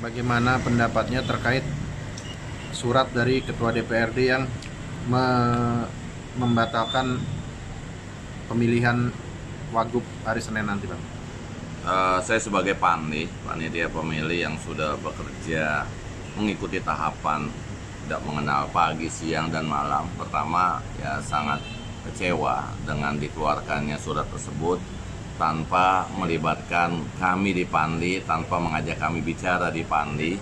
Bagaimana pendapatnya terkait surat dari Ketua DPRD yang membatalkan pemilihan Wagub hari Senin nanti, Bang? Saya sebagai panitia pemilih yang sudah bekerja mengikuti tahapan, tidak mengenal pagi, siang, dan malam. Pertama, ya sangat kecewa dengan dikeluarkannya surat tersebut tanpa melibatkan kami di Panli, tanpa mengajak kami bicara di Panli.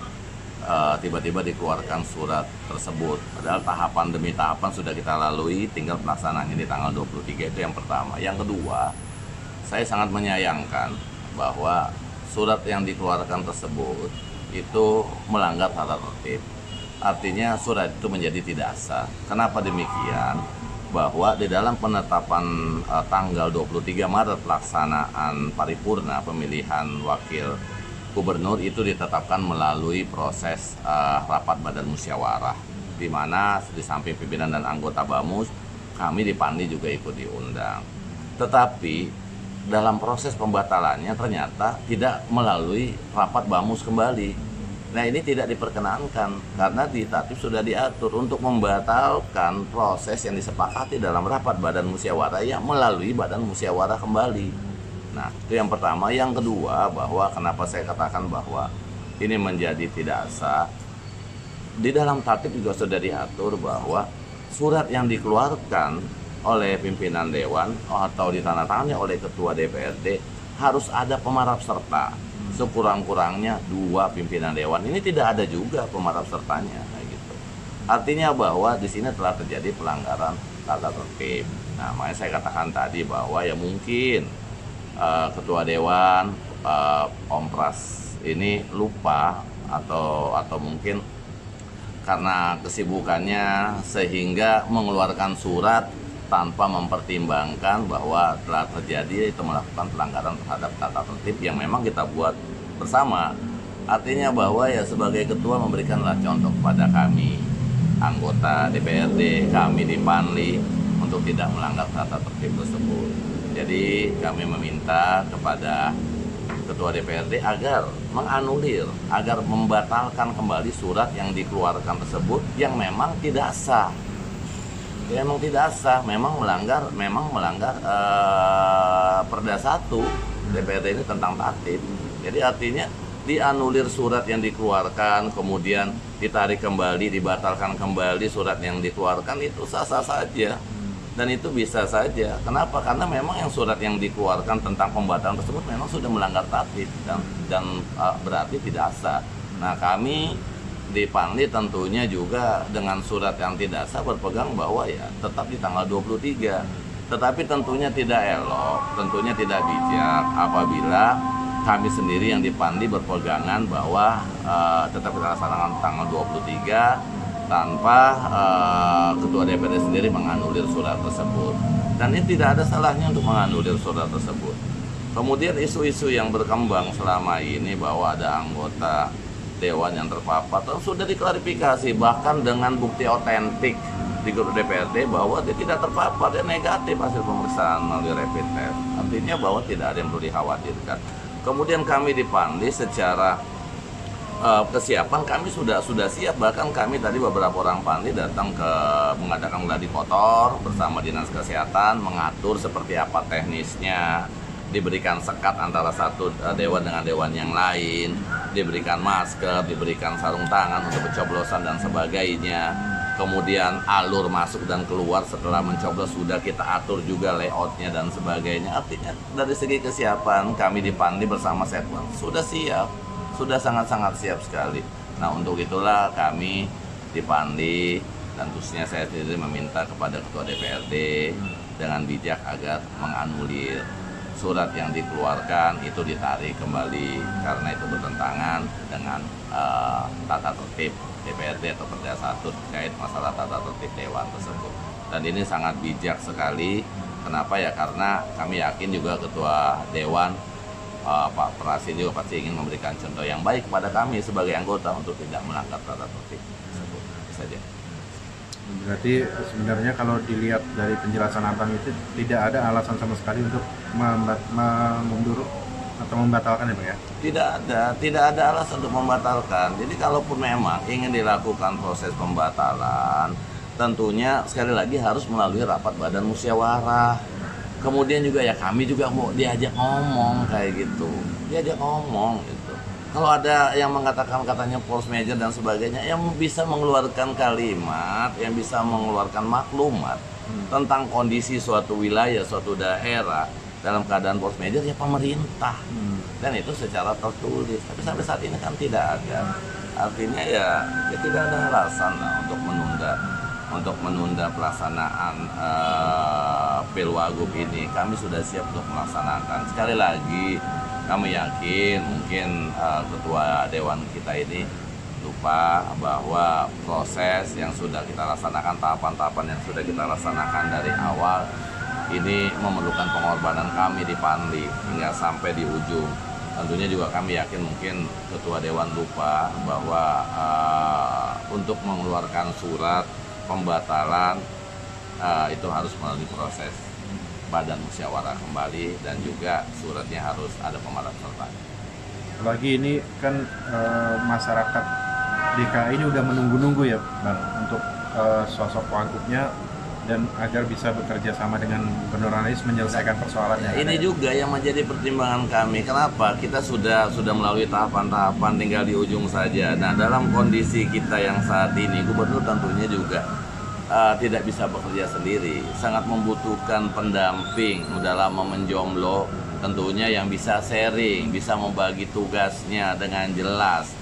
Tiba-tiba dikeluarkan surat tersebut. Padahal tahapan demi tahapan sudah kita lalui, tinggal pelaksanaannya di tanggal 23, itu yang pertama. Yang kedua, saya sangat menyayangkan bahwa surat yang dikeluarkan tersebut itu melanggar tata tertib. Artinya surat itu menjadi tidak sah. Kenapa demikian? Bahwa di dalam penetapan tanggal 23 Maret pelaksanaan paripurna pemilihan wakil gubernur itu ditetapkan melalui proses rapat badan musyawarah, di mana di samping pimpinan dan anggota BAMUS, kami di Panli juga ikut diundang. Tetapi dalam proses pembatalannya ternyata tidak melalui rapat BAMUS kembali. Nah, ini tidak diperkenankan karena di tatip sudah diatur untuk membatalkan proses yang disepakati dalam rapat badan musyawarah yang melalui badan musyawarah kembali. Nah, itu yang pertama. Yang kedua, bahwa kenapa saya katakan bahwa ini menjadi tidak sah, di dalam tatip juga sudah diatur bahwa surat yang dikeluarkan oleh pimpinan dewan atau ditandatangani oleh ketua DPRD harus ada pemarap serta, sekurang-kurangnya 2 pimpinan dewan. Ini tidak ada juga pemarap sertanya, gitu. Artinya bahwa di sini telah terjadi pelanggaran tata tertib. Nah, makanya saya katakan tadi bahwa ya mungkin ketua dewan Om Pras ini lupa atau mungkin karena kesibukannya sehingga mengeluarkan surat tanpa mempertimbangkan bahwa telah terjadi itu melakukan pelanggaran terhadap tata tertib yang memang kita buat bersama. Artinya bahwa ya sebagai ketua memberikanlah contoh kepada kami anggota DPRD, kami di Panli, untuk tidak melanggar tata tertib tersebut. Jadi kami meminta kepada Ketua DPRD agar menganulir, agar membatalkan kembali surat yang dikeluarkan tersebut yang memang tidak sah. Ya, memang tidak sah, memang melanggar Perda 1 DPRD ini tentang tatip. Jadi artinya dianulir surat yang dikeluarkan, kemudian ditarik kembali, dibatalkan kembali surat yang dikeluarkan, itu sah-sah saja. Dan itu bisa saja. Kenapa? Karena memang yang surat yang dikeluarkan tentang pembatalan tersebut memang sudah melanggar tatip dan berarti tidak sah. Nah, kami di Panli tentunya juga dengan surat yang tidak sah berpegang bahwa ya tetap di tanggal 23. Tetapi tentunya tidak elok, tentunya tidak bijak apabila kami sendiri yang di Panli berpegangan bahwa tetap kita laksanakan tanggal 23 tanpa ketua DPRD sendiri menganulir surat tersebut. Dan ini tidak ada salahnya untuk menganulir surat tersebut. Kemudian isu-isu yang berkembang selama ini bahwa ada anggota dewan yang terpapar sudah diklarifikasi bahkan dengan bukti otentik di grup DPRD bahwa dia tidak terpapar, dia negatif hasil pemeriksaan melalui rapid test. Artinya bahwa tidak ada yang perlu dikhawatirkan. Kemudian kami di Panli secara kesiapan kami sudah siap, bahkan kami tadi beberapa orang Panli datang ke mengadakan gladi kotor bersama dinas kesehatan, mengatur seperti apa teknisnya, diberikan sekat antara satu dewan dengan dewan yang lain, diberikan masker, diberikan sarung tangan untuk pencoblosan dan sebagainya. Kemudian alur masuk dan keluar setelah mencoblos sudah kita atur juga layoutnya dan sebagainya. Artinya dari segi kesiapan kami di Panli bersama Setwan sudah siap, sudah sangat-sangat siap sekali. Nah, untuk itulah kami di Panli dan khususnya saya sendiri meminta kepada Ketua DPRD dengan bijak agar menganulir surat yang dikeluarkan itu, ditarik kembali karena itu bertentangan dengan tata tertib DPRD atau Perda 1 terkait masalah tata tertib dewan tersebut. Dan ini sangat bijak sekali. Kenapa ya? Karena kami yakin juga Ketua Dewan Pak Pras juga pasti ingin memberikan contoh yang baik kepada kami sebagai anggota untuk tidak melanggar tata tertib tersebut. Itu saja. Berarti sebenarnya kalau dilihat dari penjelasan Abang itu tidak ada alasan sama sekali untuk mengundur atau membatalkan ya Bang ya? Tidak ada alasan untuk membatalkan. Jadi kalaupun memang ingin dilakukan proses pembatalan, tentunya sekali lagi harus melalui rapat badan musyawarah. Kemudian juga ya kami juga mau diajak ngomong kayak gitu, diajak ngomong gitu. Kalau ada yang mengatakan katanya force major dan sebagainya, yang bisa mengeluarkan kalimat, yang bisa mengeluarkan maklumat tentang kondisi suatu wilayah, suatu daerah dalam keadaan force major ya pemerintah. Dan itu secara tertulis. Tapi sampai saat ini kan tidak ada. Artinya ya tidak ada alasan lah untuk menunda pelaksanaan Pilwagub ini. Kami sudah siap untuk melaksanakan. Sekali lagi kami yakin mungkin ketua dewan kita ini lupa bahwa proses yang sudah kita laksanakan, tahapan-tahapan yang sudah kita laksanakan dari awal ini memerlukan pengorbanan kami di Panli hingga sampai di ujung. Tentunya juga kami yakin mungkin ketua dewan lupa bahwa untuk mengeluarkan surat pembatalan itu harus melalui proses badan musyawarah kembali dan juga suratnya harus ada pemadam sertanya. Lagi ini kan masyarakat DKI ini udah menunggu-nunggu ya Bang untuk sosok wagubnya dan agar bisa bekerja sama dengan Gubernur Anies menyelesaikan persoalannya. Ini juga yang menjadi pertimbangan kami. Kenapa? Kita sudah melalui tahapan-tahapan, tinggal di ujung saja. Nah, dalam kondisi kita yang saat ini, Gubernur tentunya juga tidak bisa bekerja sendiri. Sangat membutuhkan pendamping dalam menjomblo, tentunya yang bisa sharing, bisa membagi tugasnya dengan jelas.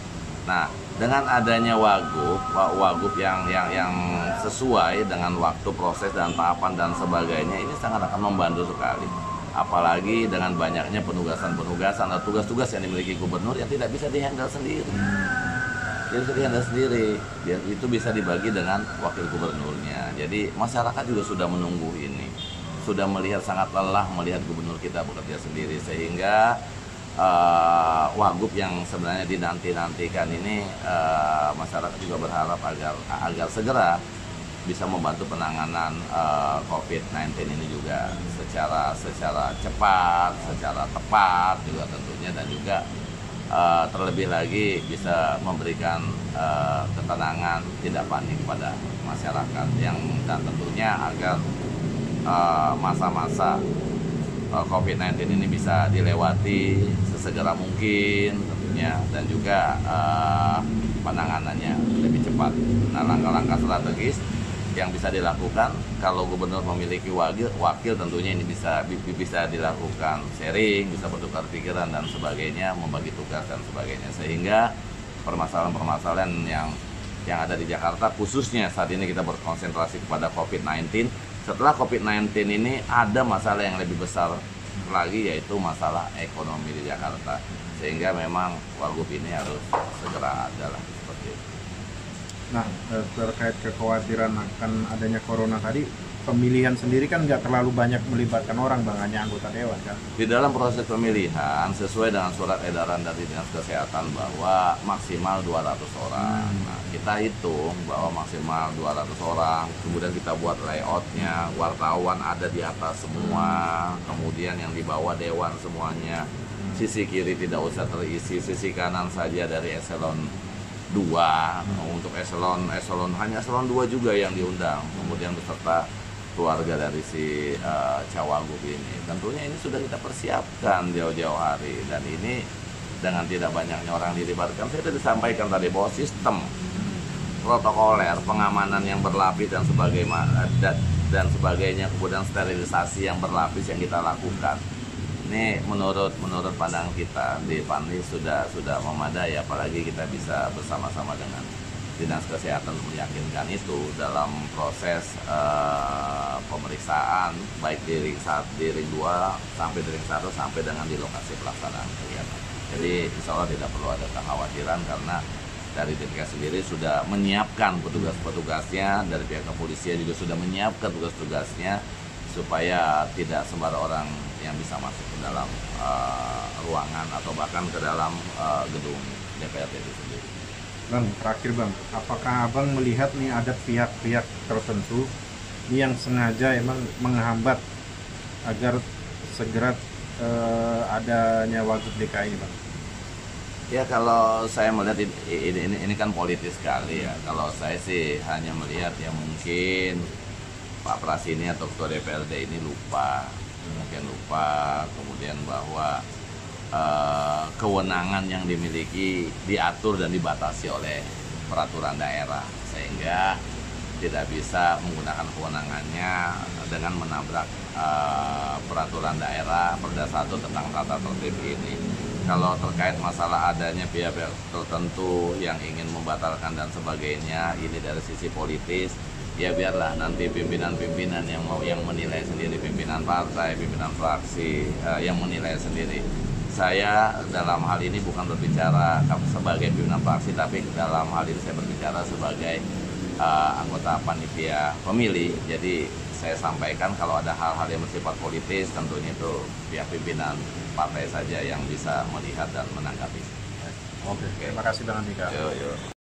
Nah, dengan adanya wagub yang sesuai dengan waktu, proses dan tahapan dan sebagainya, ini sangat akan membantu sekali. Apalagi dengan banyaknya penugasan atau tugas-tugas yang dimiliki gubernur yang tidak bisa dihandle sendiri. Biar itu bisa dibagi dengan wakil gubernurnya. Jadi masyarakat juga sudah menunggu ini, sudah melihat sangat lelah melihat gubernur kita bekerja sendiri, sehingga wagub yang sebenarnya dinanti-nantikan ini masyarakat juga berharap agar segera bisa membantu penanganan COVID-19 ini juga secara cepat, secara tepat juga tentunya, dan juga terlebih lagi bisa memberikan ketenangan, tidak panik pada masyarakat dan tentunya agar masa-masa COVID-19 ini bisa dilewati sesegera mungkin tentunya, dan juga penanganannya lebih cepat. Nah, langkah-langkah strategis yang bisa dilakukan kalau gubernur memiliki wakil tentunya ini bisa dilakukan sharing, bisa bertukar pikiran dan sebagainya, membagi tugas dan sebagainya, sehingga permasalahan-permasalahan yang ada di Jakarta, khususnya saat ini kita berkonsentrasi kepada COVID-19. Setelah COVID-19 ini ada masalah yang lebih besar lagi, yaitu masalah ekonomi di Jakarta, sehingga memang wagub ini harus segera ada lah, seperti itu. Nah, terkait kekhawatiran akan adanya corona tadi, pemilihan sendiri kan nggak terlalu banyak melibatkan orang Bang, hanya anggota dewan kan? Di dalam proses pemilihan sesuai dengan surat edaran dari Dinas Kesehatan bahwa maksimal 200 orang. Nah, kita hitung bahwa maksimal 200 orang, kemudian kita buat layoutnya, wartawan ada di atas semua, kemudian yang di bawah dewan semuanya, sisi kiri tidak usah terisi, sisi kanan saja dari eselon 2, untuk eselon hanya eselon 2 juga yang diundang, kemudian beserta keluarga dari si Cawagub ini. Tentunya ini sudah kita persiapkan jauh-jauh hari, dan ini dengan tidak banyaknya orang dilibatkan, saya tadi sampaikan tadi bahwa sistem protokoler pengamanan yang berlapis dan sebagainya, kemudian sterilisasi yang berlapis yang kita lakukan, ini menurut pandangan kita di Panli sudah memadai, apalagi kita bisa bersama-sama dengan Dinas Kesehatan meyakinkan itu dalam proses pemeriksaan, baik di ring 2 sampai di ring 1 sampai dengan di lokasi pelaksanaan kegiatan. Jadi insya Allah tidak perlu ada kekhawatiran, karena dari DKI sendiri sudah menyiapkan petugas-petugasnya, dari pihak kepolisian juga sudah menyiapkan tugas-tugasnya, supaya tidak sembarang orang yang bisa masuk ke dalam ruangan atau bahkan ke dalam gedung DPRD itu sendiri. Bang, terakhir Bang, apakah Abang melihat nih ada pihak-pihak tertentu yang sengaja emang menghambat agar segera adanya Wagub DKI ini, Bang? Ya kalau saya melihat ini kan politis sekali ya. Kalau saya sih hanya melihat ya mungkin Pak Pras ini atau Ketua DPRD ini mungkin lupa, kemudian bahwa kewenangan yang dimiliki diatur dan dibatasi oleh peraturan daerah, sehingga tidak bisa menggunakan kewenangannya dengan menabrak peraturan daerah Perda 1 tentang tata tertib ini. Kalau terkait masalah adanya pihak-pihak tertentu yang ingin membatalkan dan sebagainya, ini dari sisi politis, ya biarlah nanti pimpinan-pimpinan yang menilai sendiri, pimpinan partai, pimpinan fraksi yang menilai sendiri. Saya dalam hal ini bukan berbicara sebagai pimpinan fraksi, tapi dalam hal ini saya berbicara sebagai anggota panitia pemilih. Jadi saya sampaikan kalau ada hal-hal yang bersifat politis, tentunya itu pihak pimpinan partai saja yang bisa melihat dan menanggapi. Oke. Terima kasih Bang Andika. Yo.